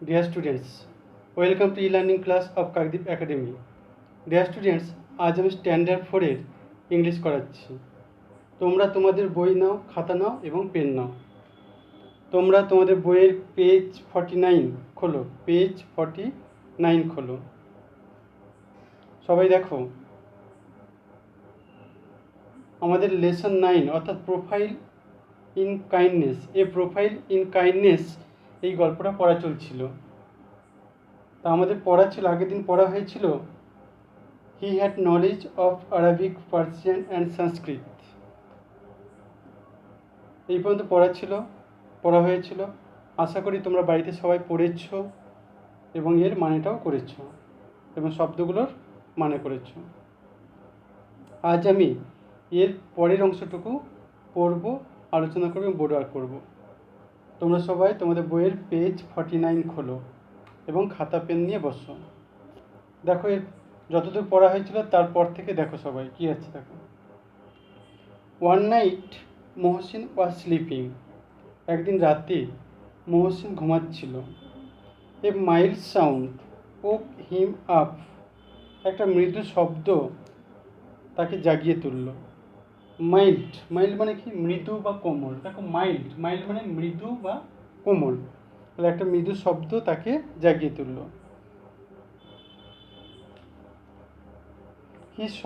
Dear students, welcome to e-learning class of Kakdeep Academy. Dear students, আজ আমি standard 4-এর English করাচ্ছি। তোমরা তোমাদের বই নাও, খাতা নাও এবং পেন নাও। তোমরা তোমাদের বইয়ের পেজ 49 খোলো। পেজ 49 খোলো। সবাই দেখো, আমাদের লেসন 9 অর্থাৎ profile in kindness, profile in kindness এই গল্পটা পড়া চলছিল। তা আমাদের পড়া ছিল, আগের দিন পড়া হয়েছিল he had knowledge of Arabic, Persian and Sanskrit. এই পর্যন্ত পড়া হয়েছিল। আশা করি তোমরা বাড়িতে সবাই পড়েছ এবং এর মানেটাও করেছ এবং শব্দগুলোর মানে করেছ। আজ আমি এর পরের অংশটুকু পড়ব, আলোচনা করব এবং বোর্ডওয়ার্ক করব। তোমরা সবাই তোমাদের বইয়ের পেজ 49 খোলো এবং খাতা পেন নিয়ে বসো। দেখো, এর যতদূর পড়া হয়েছিল তারপর থেকে দেখো সবাই কী আছে। দেখো, one night Mohsin was sleeping. একদিন রাতে মহসিন ঘুমাচ্ছিল। A mild sound woke him up. একটা মৃদু শব্দ তাকে জাগিয়ে তুলল। মাইল্ড মানে কি? মৃদু বা কোমল। দেখো, মাইল্ড মানে মৃদু বা কোমল। তাহলে একটা মৃদু শব্দ তাকে জাগিয়ে তুলল। হি saw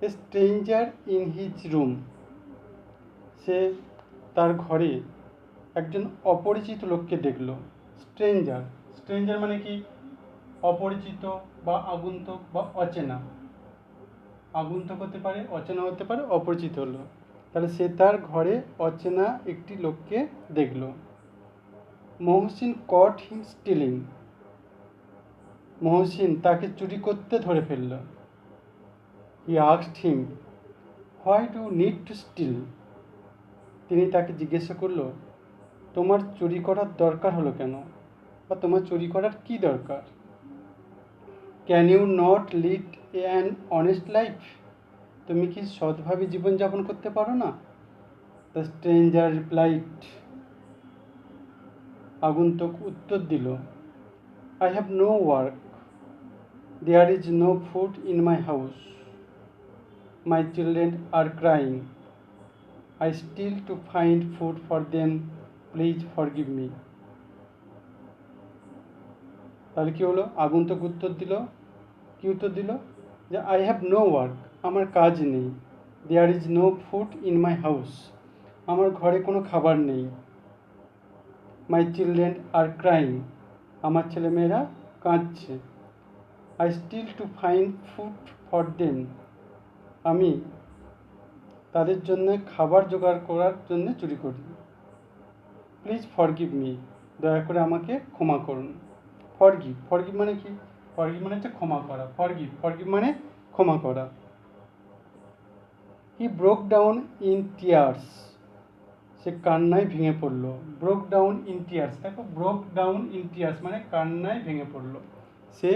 a stranger in his room. সে তার ঘরে একজন অপরিচিত লোককে দেখল। স্ট্রেঞ্জার মানে কি? অপরিচিত বা আগন্তুক বা অচেনা। আগন্তুক হতে পারে, অচেনা হতে পারে, অপরিচিত হলো। তাহলে সে তার ঘরে অচেনা একটি লোককে দেখল। Mohsin caught him stealing. Mohsin তাকে চুরি করতে ধরে ফেলল। He asked him why do need to steal. তিনি তাকে জিজ্ঞাসা করল, তোমার চুরি করার দরকার হলো কেন, বা তোমার চুরি করার কি দরকার? Can you not lead an honest life. তুমি কি সৎভাবে জীবনযাপন করতে পারো না? The stranger replied. আগন্তুক উত্তর দিল, I have no work, there is no food in my house, my children are crying, I steal to find food for them, please forgive me. তাহলে কী হলো? আগন্তুক উত্তর দিল, কী উত্তর দিল? যে আই হ্যাভ নো ওয়ার্ক, আমার কাজ নেই। There is no food in my house, আমার ঘরে কোনো খাবার নেই। মাই চিলড্রেন আর ক্রাইং, আমার ছেলেমেয়েরা কাঁদছে। I steal to find food for them, আমি তাদের জন্য খাবার জোগাড় করার জন্য চুরি করি। প্লিজ ফরগিভ মি, দয়া করে আমাকে ক্ষমা করুন। ফরগিভ মানে কি? ফরগিভ মানে হচ্ছে ক্ষমা করা। ফরগিভ মানে ক্ষমা করা। He broke down in tears, সে কান্নায় ভেঙে পড়ল। ব্রোক ডাউন ইন টিয়ার্স, দেখো, ব্রোক ডাউন ইন টিয়ার্স মানে কান্নায় ভেঙে পড়ল। সে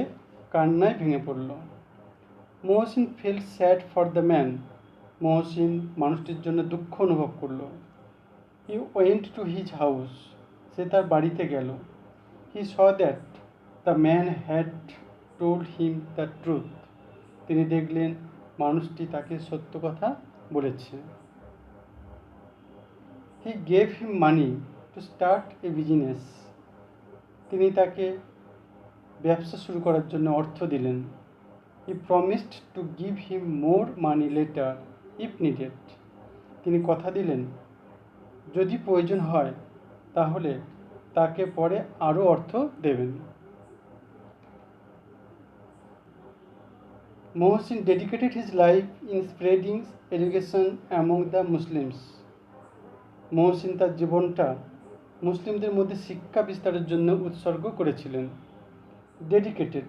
কান্নায় ভেঙে পড়ল। Mohsin fell sad for the man, Mohsin মানুষটির জন্য দুঃখ অনুভব করল। He went to his house, সে তার বাড়িতে গেল। He saw that the man had told him the truth, তিনি দেখলেন মানুষটি তাকে সত্য কথা বলেছে। He gave him money to start a business, তিনি তাকে ব্যবসা শুরু করার জন্য অর্থ দিলেন। He promised to give him more money later if needed, তিনি কথা দিলেন যদি প্রয়োজন হয় তাহলে তাকে পরে আরও অর্থ দেবেন। Mohsin dedicated his life in spreading education among the Muslims, Mohsin তার জীবনটা মুসলিমদের মধ্যে শিক্ষা বিস্তারের জন্য উৎসর্গ করেছিলেন। ডেডিকেটেড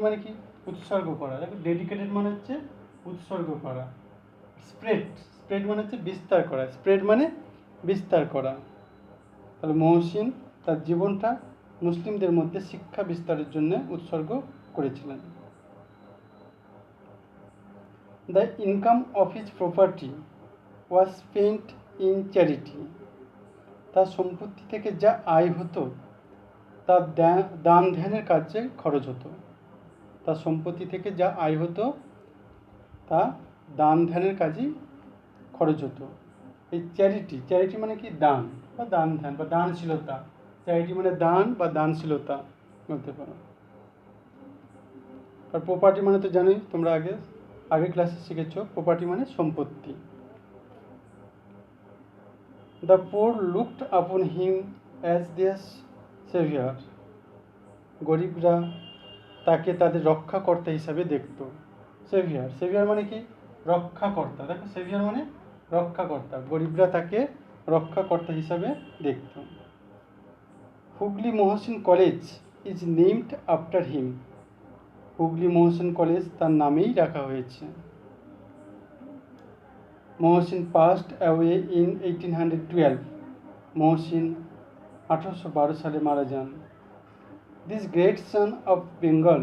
মানে কি? উৎসর্গ করা। দেখো, ডেডিকেটেড মানে হচ্ছে উৎসর্গ করা। স্প্রেড মানে হচ্ছে বিস্তার করা। স্প্রেড মানে বিস্তার করা। তাহলে মহসিন তার জীবনটা মুসলিমদের মধ্যে শিক্ষা বিস্তারের জন্য উৎসর্গ করেছিলেন। The income of his property was spent in charity, তার সম্পত্তি থেকে যা আয় হতো তার দান ধ্যানের কাজে খরচ হতো। তার সম্পত্তি থেকে যা আয় হতো তা দান ধ্যানের কাজেই খরচ হতো। এই চ্যারিটি মানে কি? দান বা দান ধ্যান বা দানশীলতা। চ্যারিটি মানে দান বা দানশীলতা বলতে পারো। আর প্রপার্টি মানে তো জানোই, তোমরা আগে ক্লাসে শিখেছো, প্রপার্টি মানে সম্পত্তি। দ্য পোর লুকড আপন হিম অ্যাজ দেয়ার সেভিয়ার। গরিবরা তাকে তাদের রক্ষাকর্তা হিসাবে দেখত। সেভিয়ার মানে কি? রক্ষাকর্তা। দেখো, সেভিয়ার মানে রক্ষাকর্তা। গরিবরা তাকে রক্ষাকর্তা হিসাবে দেখত। Hooghly Mohsin college is named after him. Hooghly Mohsin college তার নামেই রাখা হয়েছে। Mohsin passed away in 1812। Mohsin 1812 সালে মারা যান। This great son of Bengal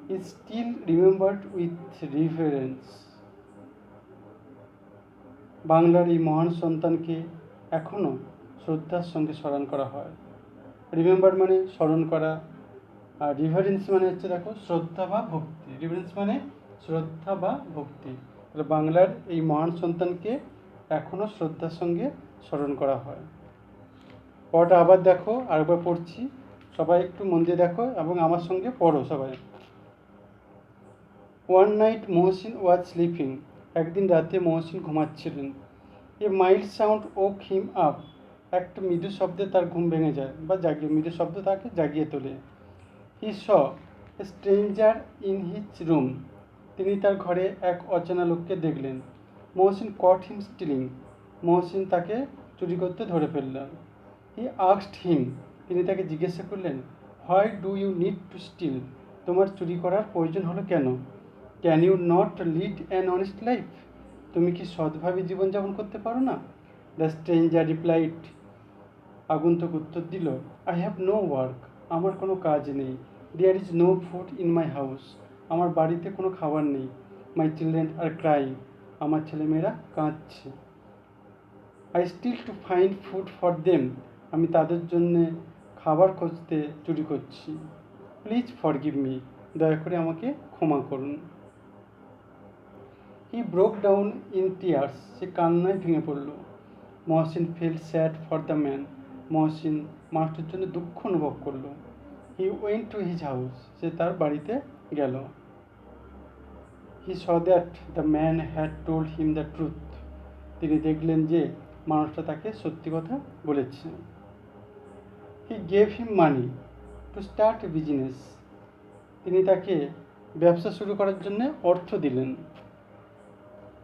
is still remembered with reverence. বাংলার এই মহান সন্তানকে এখনও শ্রদ্ধার সঙ্গে স্মরণ করা হয়। রিমেম্বার মানে স্মরণ করা, আর রিভারেন্স মানে হচ্ছে দেখো শ্রদ্ধা বা ভক্তি। রিভারেন্স মানে শ্রদ্ধা বা ভক্তি। তাহলে বাংলার এই মহান সন্তানকে এখনও শ্রদ্ধার সঙ্গে স্মরণ করা হয়। পড়াটা আবার দেখো, আরেকবার পড়ছি, সবাই একটু মন দিয়ে দেখো এবং আমার সঙ্গে পড়ো সবাই। One night Mohsin was sleeping. একদিন রাতে মহসিন ঘুমাচ্ছিলেন। A mild sound woke him up. একটা মৃদু শব্দে তার ঘুম ভেঙে যায় বা মৃদু শব্দ তাকে জাগিয়ে তোলে। He saw a stranger in his room. তিনি তার ঘরে এক অচেনা লোককে দেখলেন। Mohsin caught him stealing. Mohsin তাকে চুরি করতে ধরে ফেললেন। He asked him. তিনি তাকে জিজ্ঞাসা করলেন, why do you need to steal? তোমার চুরি করার প্রয়োজন হলো কেন? Can you not lead an honest life? তুমি কি সৎভাবে জীবনযাপন করতে পারো না? The stranger replied. আগন্তুক উত্তর দিল, আই হ্যাভ নো ওয়ার্ক। আমার কোনো কাজ নেই। There is no food in my house. আমার বাড়িতে কোনো খাবার নেই। My children are crying. আমার ছেলেমেয়েরা কাঁদছে। I steal to find food for them. আমি তাদের জন্যে খাবার খুঁজতে চুরি করছি। Please forgive me. দয়া করে আমাকে ক্ষমা করুন। He broke down in tears. সে কান্নায় ভেঙে পড়ল। Mohsin feel sad for the man. Mohsin মানুষটির জন্য দুঃখ অনুভব করল। He went to his house. সে তার বাড়িতে গেল। He saw that the man had told him the truth. তিনি দেখলেন যে মানুষটা তাকে সত্যি কথা বলেছে। He gave him money to start a business. তিনি তাকে ব্যবসা শুরু করার জন্য অর্থ দিলেন।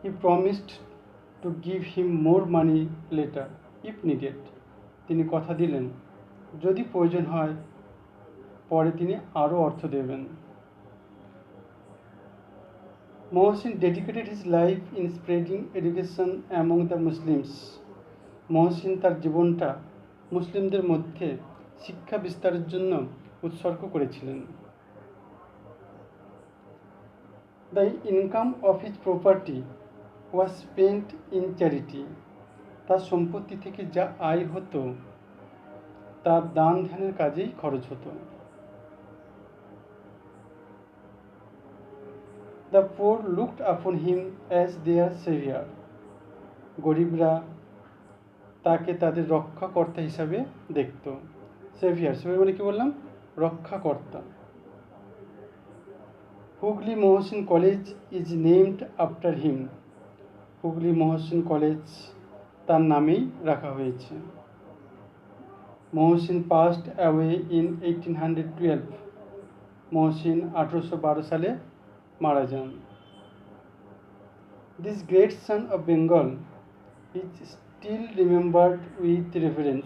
He promised to give him more money later if needed. তিনি কথা দিলেন যদি প্রয়োজন হয় পরে তিনি আরও অর্থ দেবেন। Mohsin dedicated his life in spreading education among the Muslims. Mohsin তার জীবনটা মুসলিমদের মধ্যে শিক্ষা বিস্তারের জন্য উৎসর্গ করেছিলেন। The income of his property was spent in charity. তার সম্পত্তি থেকে যা আয় হতো তার দান ধ্যানের কাজেই খরচ হতো। দ্য পোর লুকড আপন হিম অ্যাজ দেয়ার সেভিয়ার। গরিবরা তাকে তাদের রক্ষাকর্তা হিসাবে দেখত। সেভিয়ার মানে কি বললাম? রক্ষাকর্তা। Hooghly Mohsin college is named after him. Hooghly Mohsin college তার নামেই রাখা হয়েছে। Mohsin passed away in 1812। Mohsin 1812 সালে মারা যান। This great son of Bengal is still remembered with reference.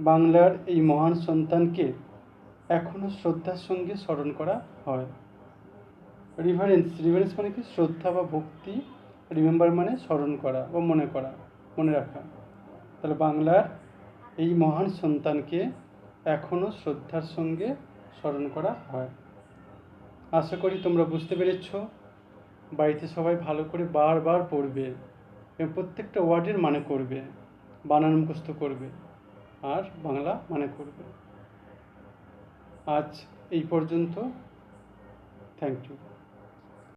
বাংলার এই মহান সন্তানকে এখনও শ্রদ্ধার সঙ্গে স্মরণ করা হয়। রিভারেন্স মানে কি? শ্রদ্ধা বা ভক্তি। রিমেম্বার মানে স্মরণ করা বা মনে রাখা। তাহলে বাংলার এই মহান সন্তানকে এখনও শ্রদ্ধার সঙ্গে স্মরণ করা হয়। আশা করি তোমরা বুঝতে পেরেছ। বাড়িতে সবাই ভালো করে বারবার পড়বে এবং প্রত্যেকটা ওয়ার্ডের মানে করবে, বানান মুখস্থ করবে। আর বাংলা মানে করবে। আজ এই পর্যন্ত। Thank you.